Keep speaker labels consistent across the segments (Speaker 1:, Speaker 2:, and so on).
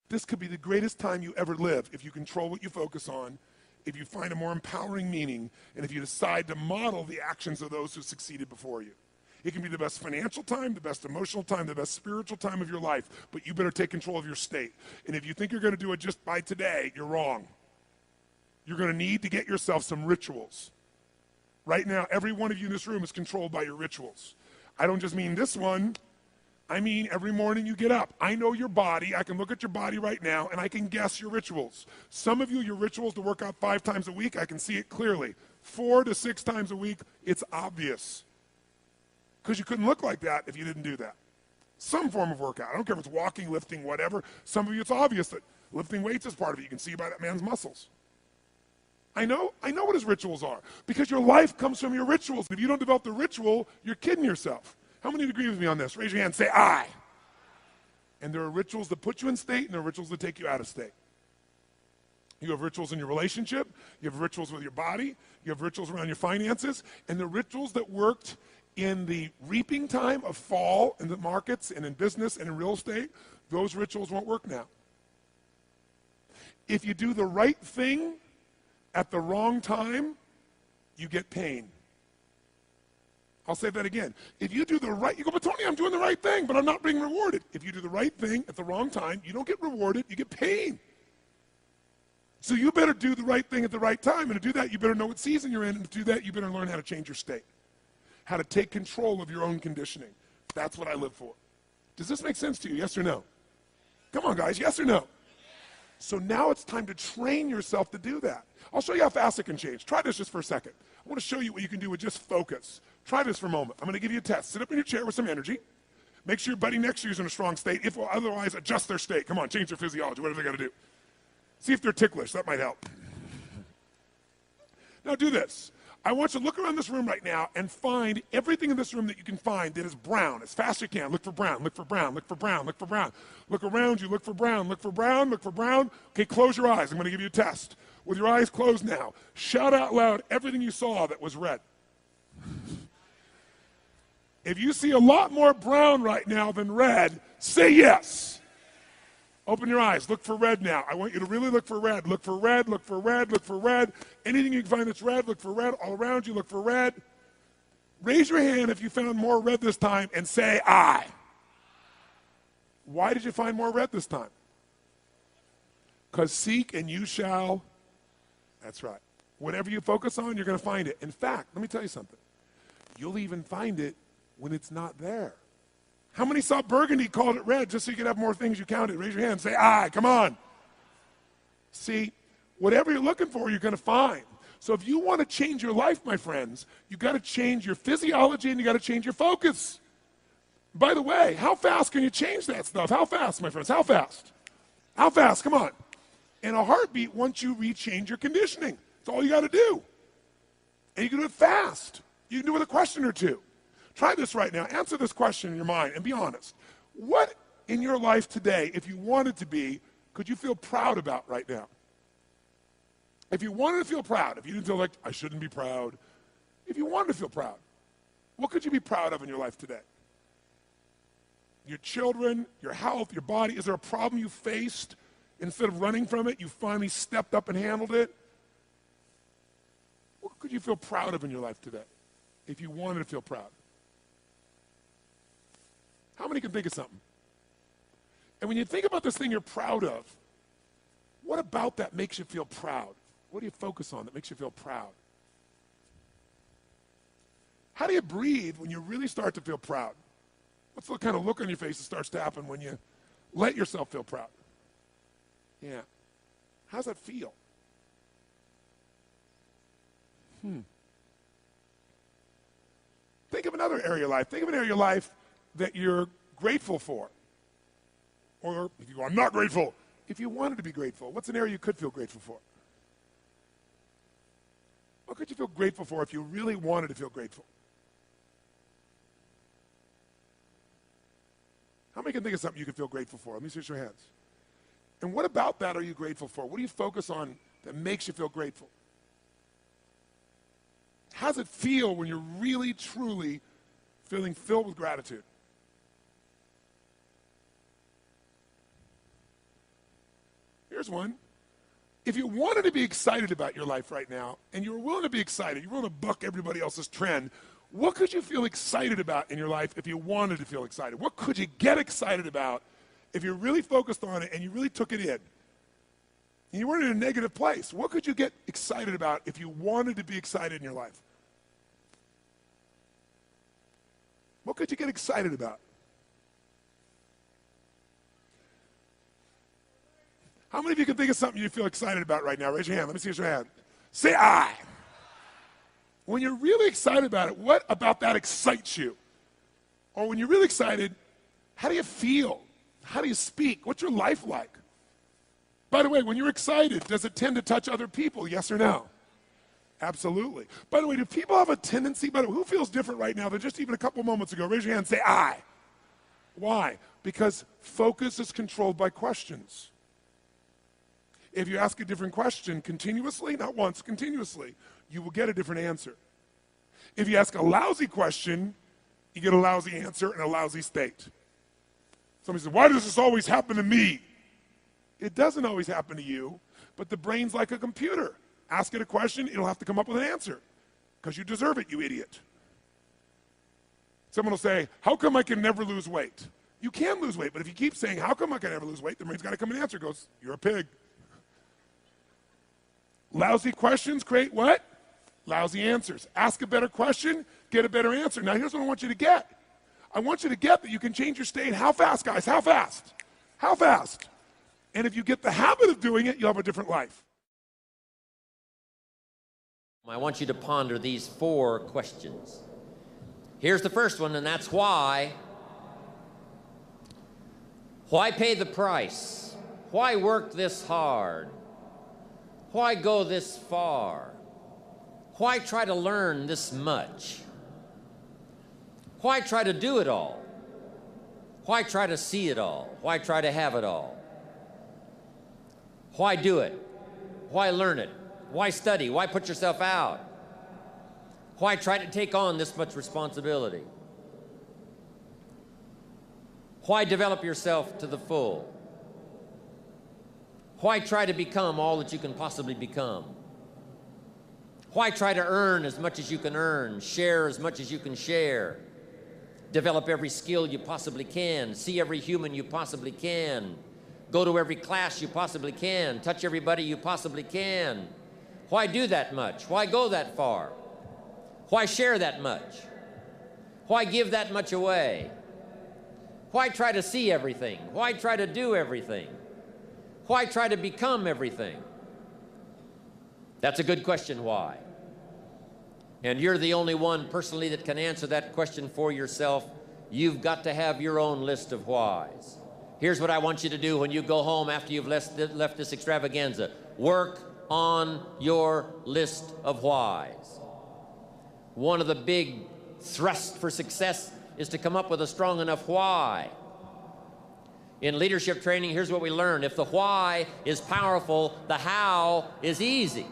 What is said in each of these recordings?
Speaker 1: This could be the greatest time you ever live if you control what you focus on, if you find a more empowering meaning, and if you decide to model the actions of those who succeeded before you. It can be the best financial time, the best emotional time, the best spiritual time of your life, but you better take control of your state. And if you think you're going to do it just by today, you're wrong. You're going to need to get yourself some rituals. Right now, every one of you in this room is controlled by your rituals. I don't just mean this one. I mean every morning you get up. I know your body. I can look at your body right now, and I can guess your rituals. Some of you, your rituals to work out 5 times a week, I can see it clearly. 4 to 6 times a week, it's obvious. Because you couldn't look like that if you didn't do that. Some form of workout. I don't care if it's walking, lifting, whatever. Some of you, it's obvious that lifting weights is part of it. You can see by that man's muscles. I know what his rituals are. Because your life comes from your rituals. If you don't develop the ritual, you're kidding yourself. How many agree with me on this? Raise your hand, say I. And there are rituals that put you in state, and there are rituals that take you out of state. You have rituals in your relationship, you have rituals with your body, you have rituals around your finances, and the rituals that worked in the reaping time of fall in the markets and in business and in real estate, those rituals won't work now. If you do the right thing at the wrong time, you get pain. I'll say that again. If you do the right, you go, but Tony, I'm doing the right thing, but I'm not being rewarded. If you do the right thing at the wrong time, you don't get rewarded, you get pain. So you better do the right thing at the right time, and to do that, you better know what season you're in, and to do that, you better learn how to change your state, how to take control of your own conditioning. That's what I live for. Does this make sense to you, yes or no? Come on, guys, yes or no? So now it's time to train yourself to do that. I'll show you how fast it can change. Try this just for a second. I want to show you what you can do with just focus. Try this for a moment. I'm going to give you a test. Sit up in your chair with some energy. Make sure your buddy next to you is in a strong state. If otherwise, adjust their state. Come on, change their physiology, whatever they got to do. See if they're ticklish. That might help. Now do this. I want you to look around this room right now and find everything in this room that you can find that is brown. As fast as you can. Look for brown, look for brown, look for brown, look for brown. Look around you, look for brown, look for brown, look for brown. Okay, close your eyes. I'm going to give you a test. With your eyes closed now, shout out loud everything you saw that was red. If you see a lot more brown right now than red, say yes. Open your eyes. Look for red now. I want you to really look for red. Look for red, look for red, look for red. Anything you can find that's red, look for red. All around you, look for red. Raise your hand if you found more red this time and say I. Why did you find more red this time? Because seek and you shall. That's right. Whatever you focus on, you're going to find it. In fact, let me tell you something. You'll even find it when it's not there. How many saw burgundy, called it red, just so you could have more things you counted? Raise your hand. Say, I. Come on. See, whatever you're looking for, you're going to find. So if you want to change your life, my friends, you've got to change your physiology and you've got to change your focus. By the way, how fast can you change that stuff? How fast, my friends? How fast? How fast? Come on. In a heartbeat, once you rechange your conditioning. That's all you got to do. And you can do it fast. You can do it with a question or two. Try this right now. Answer this question in your mind and be honest. What in your life today, if you wanted to be, could you feel proud about right now? If you wanted to feel proud, if you didn't feel like, I shouldn't be proud, if you wanted to feel proud, what could you be proud of in your life today? Your children, your health, your body. Is there a problem you faced? Instead of running from it, you finally stepped up and handled it? What could you feel proud of in your life today if you wanted to feel proud? How many can think of something? And when you think about this thing you're proud of, what about that makes you feel proud? What do you focus on that makes you feel proud? How do you breathe when you really start to feel proud? What's the kind of look on your face that starts to happen when you let yourself feel proud? Yeah. How's that feel? Think of another area of life. Think of an area of your life that you're grateful for. Or if you go, I'm not grateful. If you wanted to be grateful, what's an area you could feel grateful for? What could you feel grateful for if you really wanted to feel grateful? How many can think of something you could feel grateful for? Let me see your hands. And what about that are you grateful for? What do you focus on that makes you feel grateful? How does it feel when you're really, truly feeling filled with gratitude? Here's one. If you wanted to be excited about your life right now, and you were willing to be excited, you're willing to buck everybody else's trend, what could you feel excited about in your life if you wanted to feel excited? What could you get excited about if you really focused on it and you really took it in? And you weren't in a negative place. What could you get excited about if you wanted to be excited in your life? What could you get excited about? How many of you can think of something you feel excited about right now? Raise your hand. Let me see your hand. Say I. When you're really excited about it, what about that excites you? Or when you're really excited, how do you feel? How do you speak? What's your life like? By the way, when you're excited, does it tend to touch other people? Yes or no? Absolutely. By the way, do people have a tendency, by the way, who feels different right now than just even a couple moments ago? Raise your hand and say I. Why? Because focus is controlled by questions. If you ask a different question continuously, not once, continuously, you will get a different answer. If you ask a lousy question, you get a lousy answer and a lousy state. Somebody says, why does this always happen to me? It doesn't always happen to you, but the brain's like a computer. Ask it a question, it'll have to come up with an answer because you deserve it, you idiot. Someone will say, how come I can never lose weight? You can lose weight, but if you keep saying, how come I can never lose weight, the brain's got to come and answer. It goes, you're a pig. Lousy questions create what? Lousy answers. Ask a better question, get a better answer. Now here's what I want you to get. I want you to get that you can change your state. How fast, guys? How fast? How fast? And if you get the habit of doing it, you'll have a different life.
Speaker 2: I want you to ponder these 4 questions. Here's the first one, and that's why. Why pay the price? Why work this hard? Why go this far? Why try to learn this much? Why try to do it all? Why try to see it all? Why try to have it all? Why do it? Why learn it? Why study? Why put yourself out? Why try to take on this much responsibility? Why develop yourself to the full? Why try to become all that you can possibly become? Why try to earn as much as you can earn, share as much as you can share, develop every skill you possibly can, see every human you possibly can, go to every class you possibly can, touch everybody you possibly can? Why do that much? Why go that far? Why share that much? Why give that much away? Why try to see everything? Why try to do everything? Why try to become everything? That's a good question, why? And you're the only one personally that can answer that question for yourself. You've got to have your own list of whys. Here's what I want you to do when you go home after you've left this extravaganza. Work on your list of whys. One of the big thrusts for success is to come up with a strong enough why. In leadership training, here's what we learn. If the why is powerful, the how is easy.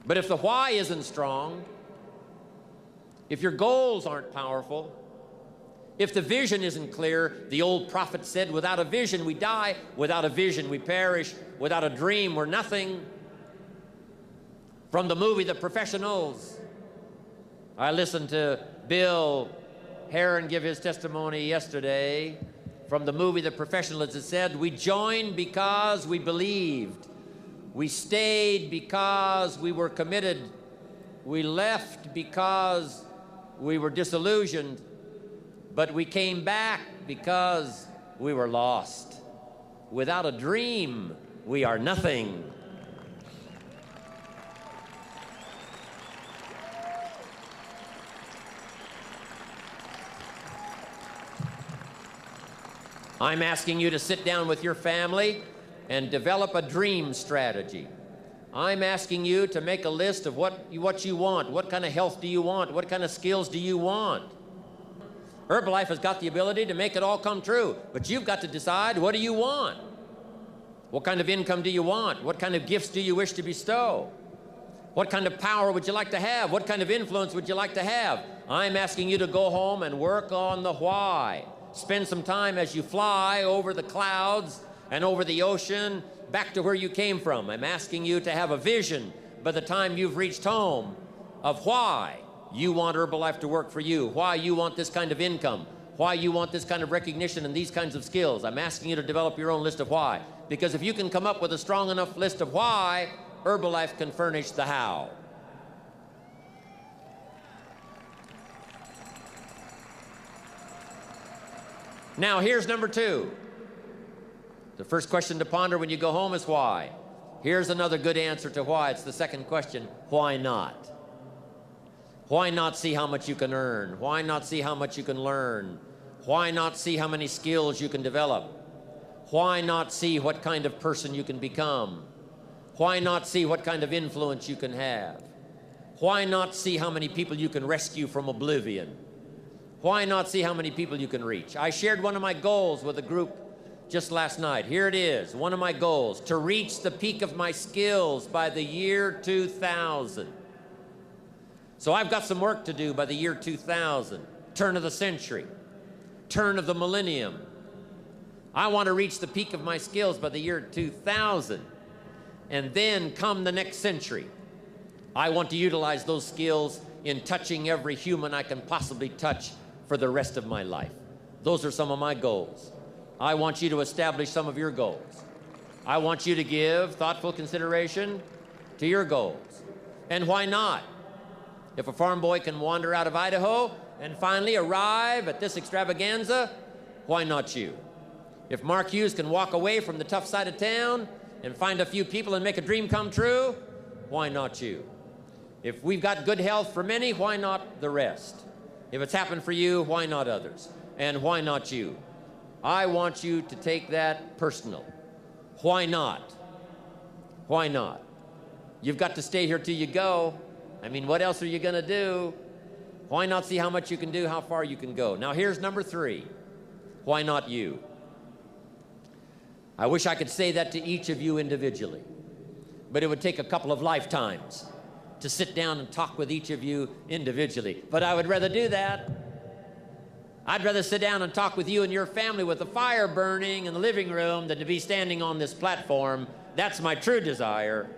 Speaker 2: But if the why isn't strong, if your goals aren't powerful, if the vision isn't clear, the old prophet said, without a vision we die, without a vision we perish, without a dream we're nothing. From the movie The Professionals, I listened to Bill Heron give his testimony yesterday. From the movie The Professionals, it said, we joined because we believed. We stayed because we were committed. We left because we were disillusioned. But we came back because we were lost. Without a dream, we are nothing. I'm asking you to sit down with your family and develop a dream strategy. I'm asking you to make a list of what you want. What kind of health do you want? What kind of skills do you want? Herbalife has got the ability to make it all come true, but you've got to decide, what do you want? What kind of income do you want? What kind of gifts do you wish to bestow? What kind of power would you like to have? What kind of influence would you like to have? I'm asking you to go home and work on the why. Spend some time as you fly over the clouds and over the ocean back to where you came from. I'm asking you to have a vision by the time you've reached home of why you want Herbalife to work for you, why you want this kind of income, why you want this kind of recognition and these kinds of skills. I'm asking you to develop your own list of why. Because if you can come up with a strong enough list of why, Herbalife can furnish the how. Now, here's number 2. The first question to ponder when you go home is why. Here's another good answer to why. It's the second question, why not? Why not see how much you can earn? Why not see how much you can learn? Why not see how many skills you can develop? Why not see what kind of person you can become? Why not see what kind of influence you can have? Why not see how many people you can rescue from oblivion? Why not see how many people you can reach? I shared one of my goals with a group just last night. Here it is, one of my goals, to reach the peak of my skills by the year 2000. So I've got some work to do by the year 2000, turn of the century, turn of the millennium. I want to reach the peak of my skills by the year 2000. And then come the next century, I want to utilize those skills in touching every human I can possibly touch for the rest of my life. Those are some of my goals. I want you to establish some of your goals. I want you to give thoughtful consideration to your goals. And why not? If a farm boy can wander out of Idaho and finally arrive at this extravaganza, why not you? If Mark Hughes can walk away from the tough side of town and find a few people and make a dream come true, why not you? If we've got good health for many, why not the rest? If it's happened for you, why not others? And why not you? I want you to take that personal. Why not? Why not? You've got to stay here till you go. I mean, what else are you going to do? Why not see how much you can do, how far you can go? Now, here's number 3. Why not you? I wish I could say that to each of you individually, but it would take a couple of lifetimes to sit down and talk with each of you individually. But I would rather do that. I'd rather sit down and talk with you and your family with the fire burning in the living room than to be standing on this platform. That's my true desire.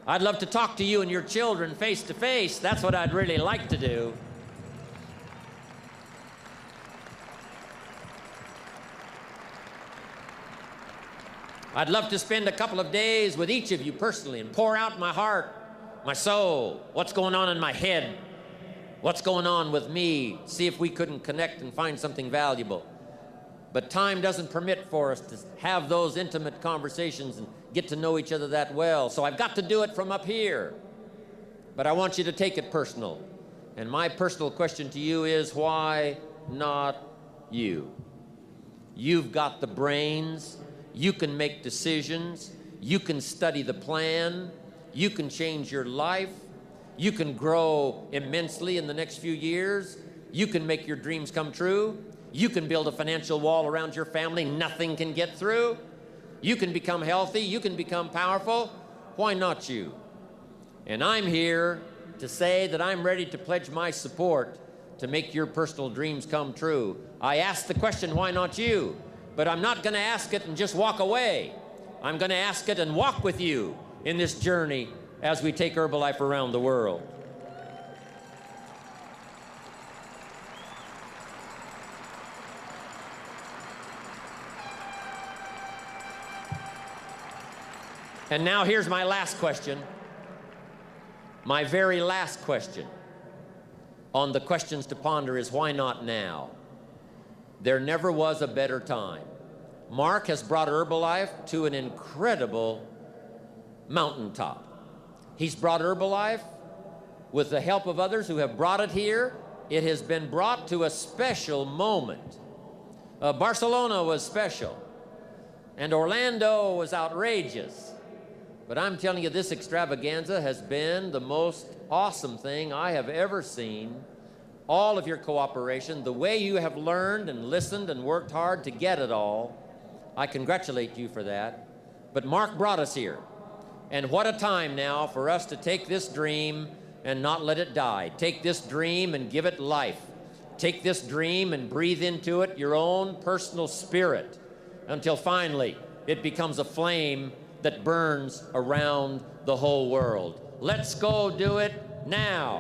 Speaker 2: I'd love to talk to you and your children face to face. That's what I'd really like to do. I'd love to spend a couple of days with each of you personally and pour out my heart, my soul, what's going on in my head, what's going on with me, see if we couldn't connect and find something valuable. But time doesn't permit for us to have those intimate conversations and get to know each other that well. So I've got to do it from up here. But I want you to take it personal. And my personal question to you is, why not you? You've got the brains. You can make decisions. You can study the plan. You can change your life. You can grow immensely in the next few years. You can make your dreams come true. You can build a financial wall around your family nothing can get through. You can become healthy. You can become powerful. Why not you? And I'm here to say that I'm ready to pledge my support to make your personal dreams come true. I asked the question, why not you? But I'm not going to ask it and just walk away. I'm going to ask it and walk with you in this journey as we take Herbalife around the world. And now here's my last question, my very last question on the questions to ponder is, why not now? There never was a better time. Mark has brought Herbalife to an incredible mountaintop. He's brought Herbalife with the help of others who have brought it here. It has been brought to a special moment. Barcelona was special, and Orlando was outrageous. But I'm telling you, this extravaganza has been the most awesome thing I have ever seen. All of your cooperation, the way you have learned and listened and worked hard to get it all, I congratulate you for that. But Mark brought us here. And what a time now for us to take this dream and not let it die. Take this dream and give it life. Take this dream and breathe into it your own personal spirit. until finally it becomes a flame that burns around the whole world. Let's go do it now.